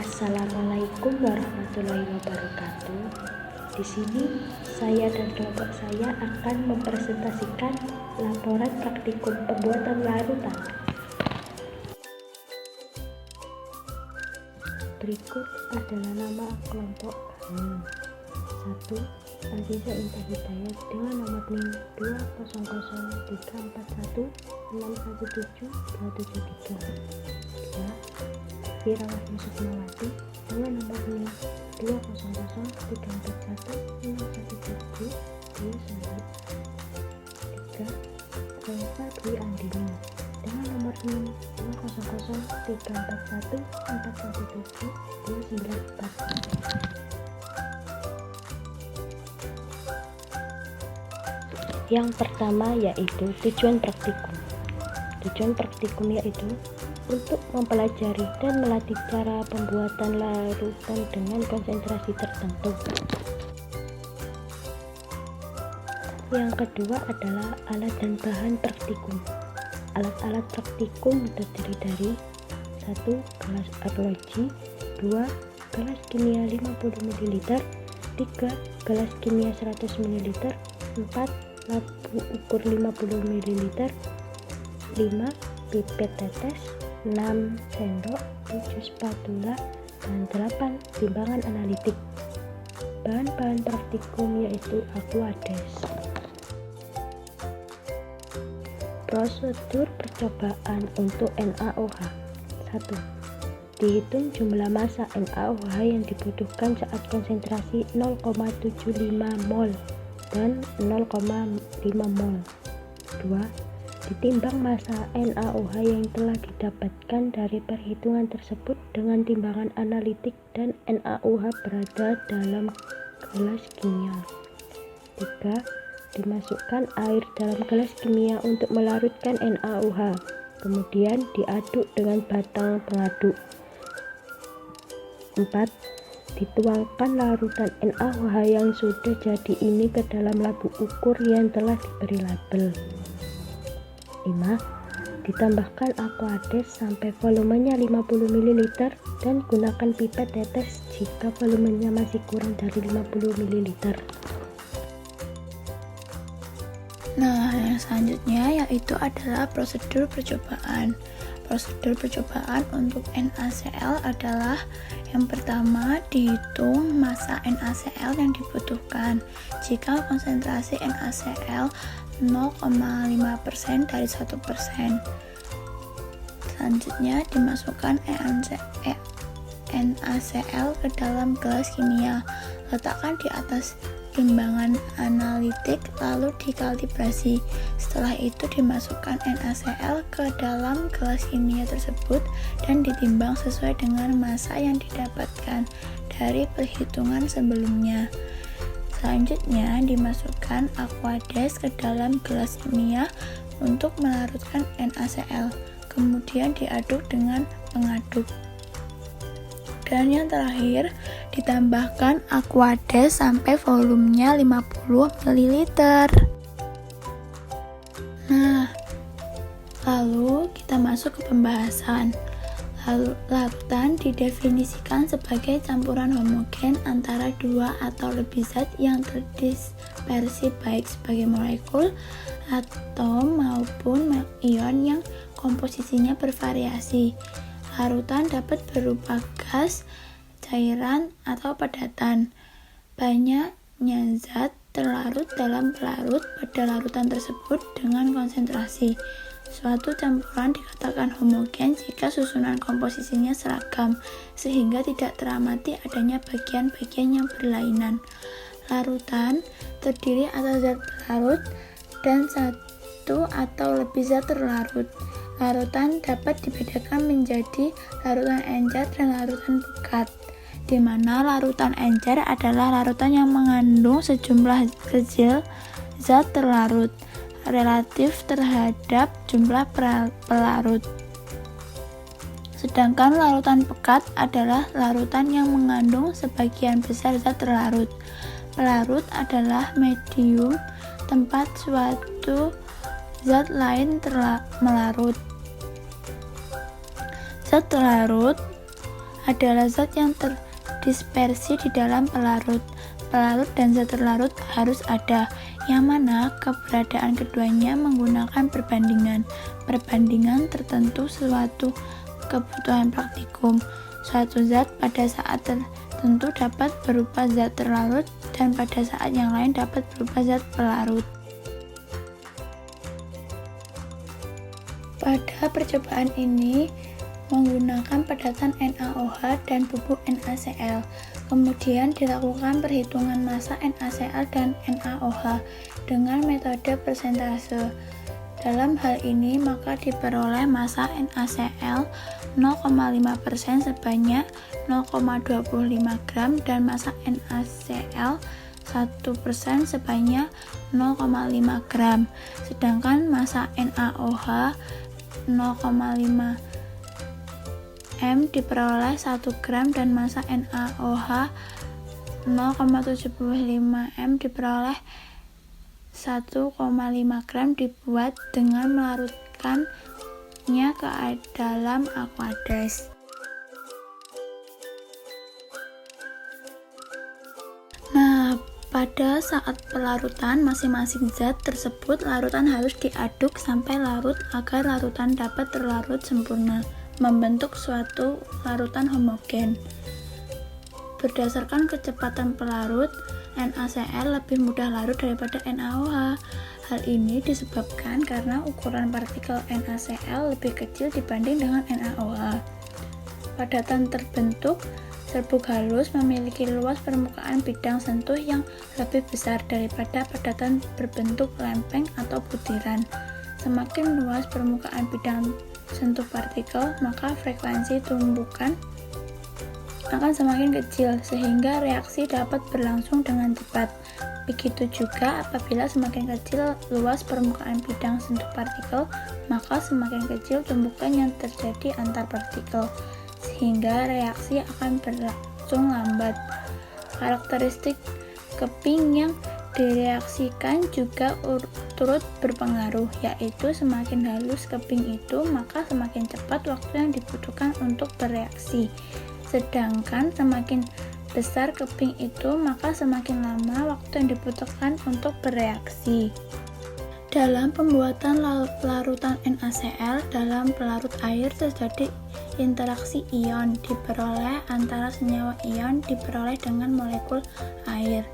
Assalamualaikum warahmatullahi wabarakatuh. Di sini saya dan kelompok saya akan mempresentasikan laporan praktikum pembuatan larutan. Berikut adalah nama kelompok kami. 1. Aziza Indah Hidayat dengan nomor NIM 2001416172773. 2. Firawati Sukmawati dengan nomor NIM 20034161729. 3. Elsa Dwi Andini dengan nomor NIM 2003417417294. Yang pertama yaitu tujuan praktikum. Tujuan praktikum yaitu untuk mempelajari dan melatih cara pembuatan larutan dengan konsentrasi tertentu. Yang kedua adalah alat dan bahan praktikum. Alat-alat praktikum terdiri dari 1. Gelas arloji, 2. Gelas kimia 50 ml, 3. Gelas kimia 100 ml, 4. Lampu ukur 50 ml, 5. Pipet tetes, 6. Sendok, 7. Spatula, dan 8. Timbangan analitik. Bahan-bahan praktikum yaitu Aquades. Prosedur percobaan untuk NaOH. 1. Dihitung jumlah massa NaOH yang dibutuhkan saat konsentrasi 0,75 mol dan 0,5 mol. 2. Ditimbang massa NaOH yang telah didapatkan dari perhitungan tersebut dengan timbangan analitik dan NaOH berada dalam gelas kimia. 3. Dimasukkan air dalam gelas kimia untuk melarutkan NaOH, kemudian diaduk dengan batang pengaduk. 4. Dituangkan larutan NaOH yang sudah jadi ini ke dalam labu ukur yang telah diberi label. 5. Ditambahkan Aquades sampai volumenya 50 ml dan gunakan pipet tetes jika volumenya masih kurang dari 50 ml. Nah, yang selanjutnya yaitu adalah prosedur percobaan. Prosedur percobaan untuk NaCl adalah yang pertama, dihitung massa NaCl yang dibutuhkan. Jika konsentrasi NaCl 0,5% dari 1%. Selanjutnya dimasukkan NaCl ke dalam gelas kimia. Letakkan di atas timbangan analitik lalu dikalibrasi. Setelah itu dimasukkan NaCl ke dalam gelas kimia tersebut dan ditimbang sesuai dengan massa yang didapatkan dari perhitungan sebelumnya. Selanjutnya dimasukkan Aquades ke dalam gelas kimia untuk melarutkan NaCl, kemudian diaduk dengan pengaduk. Dan yang terakhir, ditambahkan Aquades sampai volumenya 50 ml. Nah, lalu kita masuk ke pembahasan. Larutan didefinisikan sebagai campuran homogen antara dua atau lebih zat yang terdispersi baik sebagai molekul, atom maupun ion yang komposisinya bervariasi. Larutan dapat berupa gas, cairan, atau padatan. Banyaknya zat terlarut dalam pelarut pada larutan tersebut dengan konsentrasi. Suatu campuran dikatakan homogen jika susunan komposisinya seragam, sehingga tidak teramati adanya bagian-bagian yang berlainan. Larutan terdiri atas zat pelarut dan satu atau lebih zat terlarut. Larutan dapat dibedakan menjadi larutan encer dan larutan pekat, di mana larutan encer adalah larutan yang mengandung sejumlah kecil zat terlarut relatif terhadap jumlah pelarut. Sedangkan larutan pekat adalah larutan yang mengandung sebagian besar zat terlarut. Pelarut adalah medium tempat suatu zat lain melarut. Zat terlarut adalah zat yang terdispersi di dalam pelarut. Pelarut dan zat terlarut harus ada, yang mana keberadaan keduanya menggunakan perbandingan. Perbandingan tertentu suatu kebutuhan praktikum. Suatu zat pada saat tertentu dapat berupa zat terlarut dan pada saat yang lain dapat berupa zat pelarut. Pada percobaan ini menggunakan padatan NaOH dan bubuk NaCl. Kemudian dilakukan perhitungan massa NaCl dan NaOH dengan metode persentase. Dalam hal ini maka diperoleh massa NaCl 0,5% sebanyak 0,25 gram dan massa NaCl 1% sebanyak 0,5 gram. Sedangkan massa NaOH 0,5 M diperoleh 1 gram dan massa NaOH 0,75 M diperoleh 1,5 gram dibuat dengan melarutkannya ke dalam aqueous. Nah, pada saat pelarutan masing-masing zat tersebut, larutan harus diaduk sampai larut agar larutan dapat terlarut sempurna, membentuk suatu larutan homogen. Berdasarkan kecepatan pelarut, NaCl lebih mudah larut daripada NaOH. Hal ini disebabkan karena ukuran partikel NaCl lebih kecil dibanding dengan NaOH. Padatan terbentuk serbuk halus memiliki luas permukaan bidang sentuh yang lebih besar daripada padatan berbentuk lempeng atau butiran. Semakin luas permukaan bidang sentuh partikel, maka frekuensi tumbukan akan semakin kecil sehingga reaksi dapat berlangsung dengan cepat. Begitu juga apabila semakin kecil luas permukaan bidang sentuh partikel, maka semakin kecil tumbukan yang terjadi antar partikel, sehingga reaksi akan berlangsung lambat. Karakteristik keping yang direaksikan juga turut berpengaruh, yaitu semakin halus keping itu, maka semakin cepat waktu yang dibutuhkan untuk bereaksi. Sedangkan semakin besar keping itu, maka semakin lama waktu yang dibutuhkan untuk bereaksi. Dalam pembuatan larutan NaCl dalam pelarut air terjadi interaksi ion diperoleh antara senyawa ion diperoleh dengan molekul air.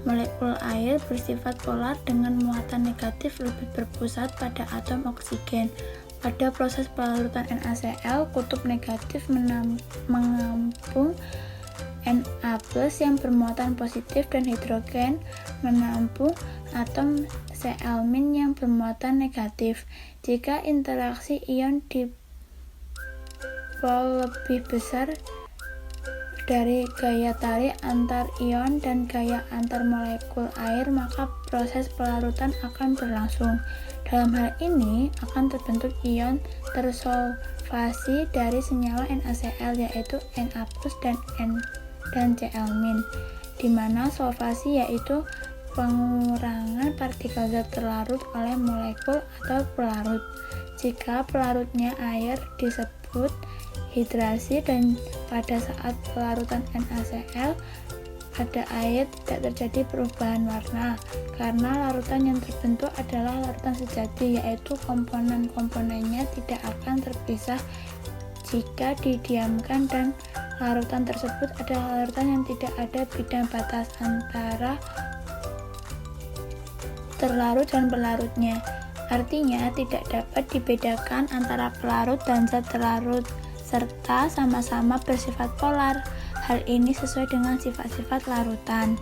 Molekul air bersifat polar dengan muatan negatif lebih berpusat pada atom oksigen. Pada proses pelarutan NaCl, kutub negatif mengampung Na+ yang bermuatan positif dan hidrogen menampung atom Cl- yang bermuatan negatif. Jika interaksi ion dipol lebih besar dari gaya tarik antar ion dan gaya antar molekul air, maka proses pelarutan akan berlangsung. Dalam hal ini akan terbentuk ion tersolvasi dari senyawa NaCl, yaitu Na+ dan Cl-, di mana solvasi yaitu pengurangan partikel zat terlarut oleh molekul atau pelarut. Jika pelarutnya air disebut hidrasi, dan pada saat pelarutan NaCl pada air tidak terjadi perubahan warna karena larutan yang terbentuk adalah larutan sejati, yaitu komponen-komponennya tidak akan terpisah jika didiamkan, dan larutan tersebut adalah larutan yang tidak ada bidang batas antara terlarut dan pelarutnya. Artinya tidak dapat dibedakan antara pelarut dan zat terlarut serta sama-sama bersifat polar. Hal ini sesuai dengan sifat-sifat larutan.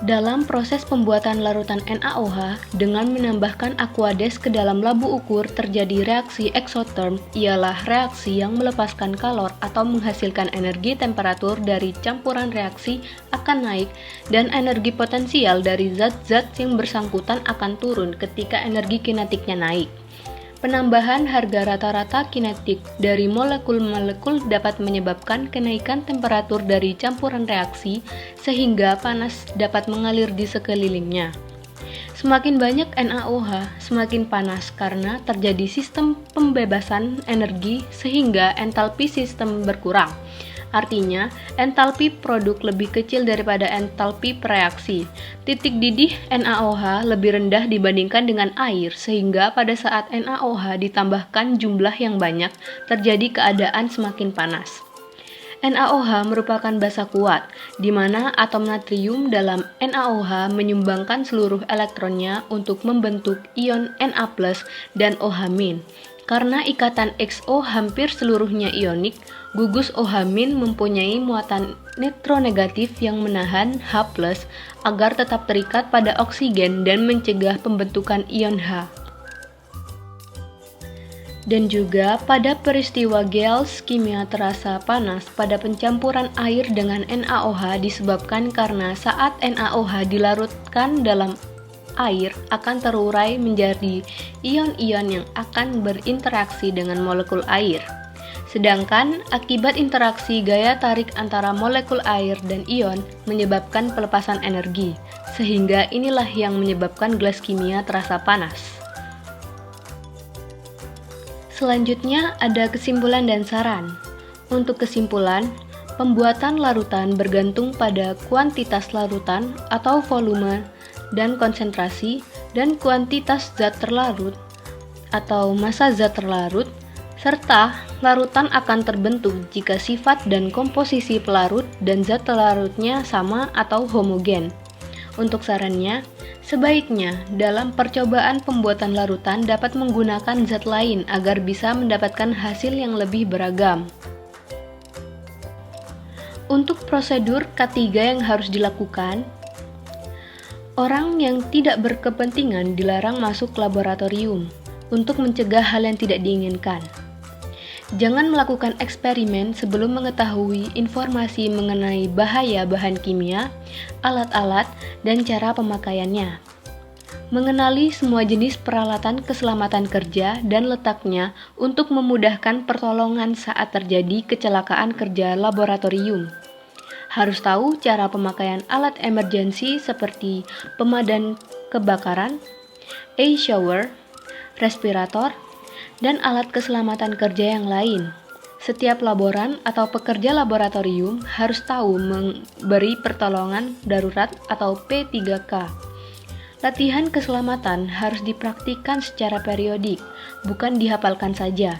Dalam proses pembuatan larutan NaOH, dengan menambahkan aqueous ke dalam labu ukur terjadi reaksi eksoterm, ialah reaksi yang melepaskan kalor atau menghasilkan energi temperatur dari campuran reaksi akan naik, dan energi potensial dari zat-zat yang bersangkutan akan turun ketika energi kinetiknya naik. Penambahan harga rata-rata kinetik dari molekul-molekul dapat menyebabkan kenaikan temperatur dari campuran reaksi sehingga panas dapat mengalir di sekelilingnya. Semakin banyak NaOH, semakin panas karena terjadi sistem pembebasan energi sehingga entalpi sistem berkurang. Artinya, entalpi produk lebih kecil daripada entalpi reaksi. Titik didih NaOH lebih rendah dibandingkan dengan air, sehingga pada saat NaOH ditambahkan jumlah yang banyak, terjadi keadaan semakin panas. NaOH merupakan basa kuat, di mana atom natrium dalam NaOH menyumbangkan seluruh elektronnya untuk membentuk ion Na+ dan OH-. Karena ikatan XO hampir seluruhnya ionik, gugus OH- mempunyai muatan neutronegatif yang menahan H+ agar tetap terikat pada oksigen dan mencegah pembentukan ion H. Dan juga pada peristiwa Giles kimia terasa panas pada pencampuran air dengan NaOH disebabkan karena saat NaOH dilarutkan dalam air akan terurai menjadi ion-ion yang akan berinteraksi dengan molekul air. Sedangkan akibat interaksi gaya tarik antara molekul air dan ion menyebabkan pelepasan energi, sehingga inilah yang menyebabkan gelas kimia terasa panas. Selanjutnya ada kesimpulan dan saran. Untuk kesimpulan, pembuatan larutan bergantung pada kuantitas larutan atau volume dan konsentrasi dan kuantitas zat terlarut atau massa zat terlarut, serta larutan akan terbentuk jika sifat dan komposisi pelarut dan zat terlarutnya sama atau homogen. Untuk sarannya, sebaiknya dalam percobaan pembuatan larutan dapat menggunakan zat lain agar bisa mendapatkan hasil yang lebih beragam. Untuk prosedur K3 yang harus dilakukan, orang yang tidak berkepentingan dilarang masuk laboratorium untuk mencegah hal yang tidak diinginkan. Jangan melakukan eksperimen sebelum mengetahui informasi mengenai bahaya bahan kimia, alat-alat, dan cara pemakaiannya. Mengenali semua jenis peralatan keselamatan kerja dan letaknya untuk memudahkan pertolongan saat terjadi kecelakaan kerja laboratorium. Harus tahu cara pemakaian alat emergensi seperti pemadam kebakaran, shower, respirator, dan alat keselamatan kerja yang lain. Setiap laboran atau pekerja laboratorium harus tahu memberi pertolongan darurat atau P3K. Latihan keselamatan harus dipraktikkan secara periodik, bukan dihafalkan saja.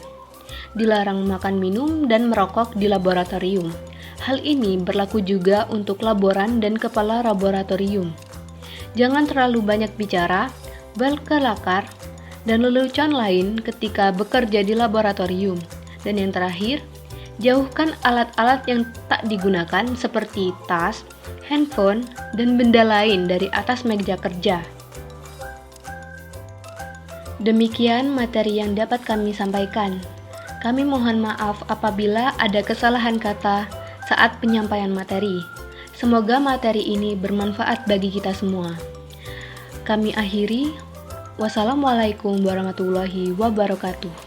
Dilarang makan minum dan merokok di laboratorium. Hal ini berlaku juga untuk laboran dan kepala laboratorium. Jangan terlalu banyak bicara, berkelakar, dan lelucon lain ketika bekerja di laboratorium. Dan yang terakhir, jauhkan alat-alat yang tak digunakan seperti tas, handphone, dan benda lain dari atas meja kerja. Demikian materi yang dapat kami sampaikan. Kami mohon maaf apabila ada kesalahan kata saat penyampaian materi. Semoga materi ini bermanfaat bagi kita semua. Kami akhiri. Wassalamualaikum warahmatullahi wabarakatuh.